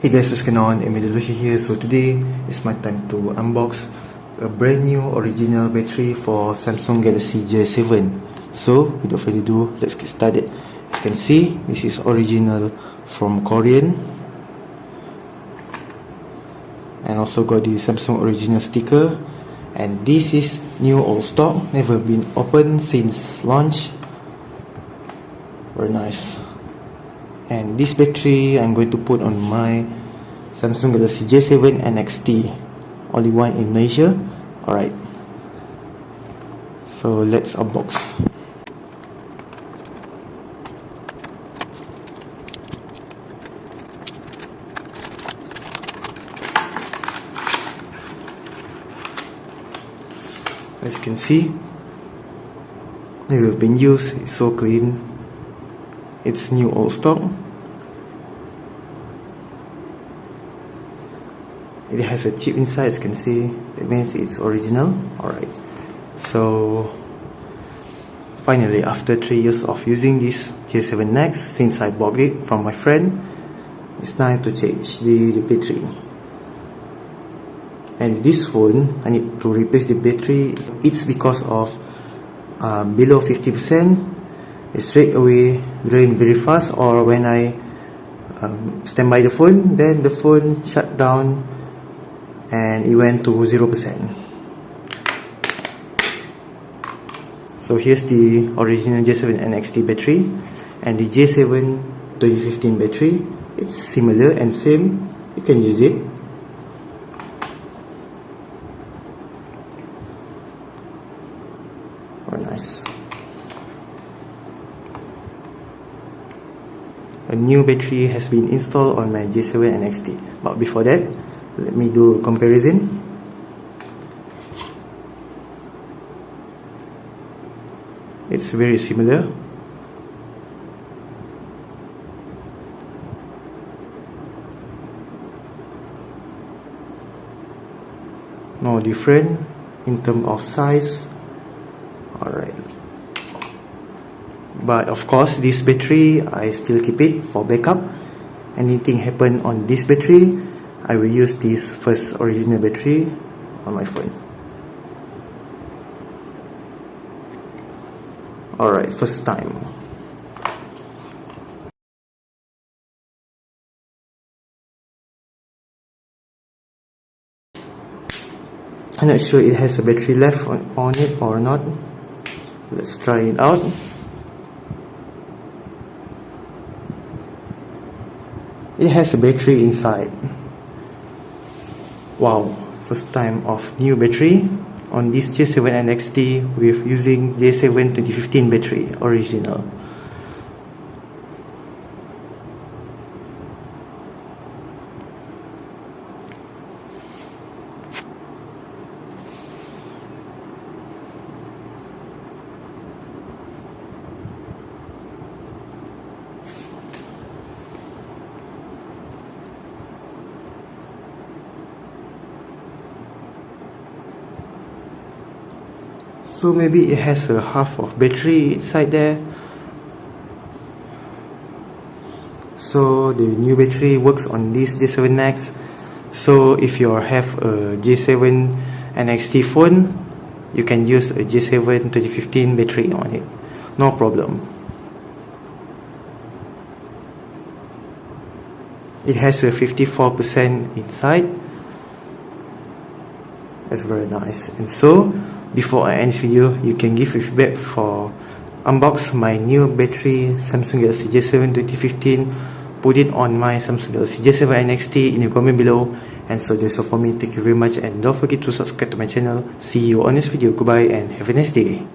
Hey guys, what's going on? Emilio here. So today it's my time to unbox a brand new original battery for Samsung Galaxy J7. So without further ado, let's get started. As you can see, this is original from Korean, and also got the Samsung original sticker. And this is new old stock, never been opened since launch. Very nice. And this battery I'm going to put on my Samsung Galaxy J7 Nxt, only one in Malaysia. Alright, so let's unbox. As you can see, never been used, it's so clean. It's new old stock. It has a chip inside, as you can see. That means it's original. Alright, so finally, after 3 years of using this J7 Nxt, since I bought it from my friend, it's time to change the battery. And this phone, I need to replace the battery. It's because of below 50%. It's straight away drain very fast, or when I stand by the phone, then the phone shut down and it went to 0%. So here's the original J7 Nxt battery and the J7 2015 battery. It's similar and same, you can use it. Oh, nice. A new battery has been installed on my J7 Nxt, but before that, let me do a comparison. It's very similar. No different in terms of size. Alright. But of course, this battery, I still keep it for backup. Anything happen on this battery, I will use this first original battery on my phone. Alright, first time. I'm not sure it has a battery left on it or not. Let's try it out. It has a battery inside. Wow, first time of new battery on this J7 Nxt with using J7 2015 battery original. So maybe it has a half of battery inside there. So the new battery works on this J7 Nxt. So if you have a J7 Nxt phone, you can use a J7 2015 battery on it, no problem. It has a 54% inside. That's very nice. And so before I end this video, you can give feedback for unbox my new battery Samsung Galaxy J7 2015. Put it on my Samsung Galaxy J7 Nxt in the comment below. And so that's all for me. Thank you very much, and don't forget to subscribe to my channel. See you on this video. Goodbye and have a nice day.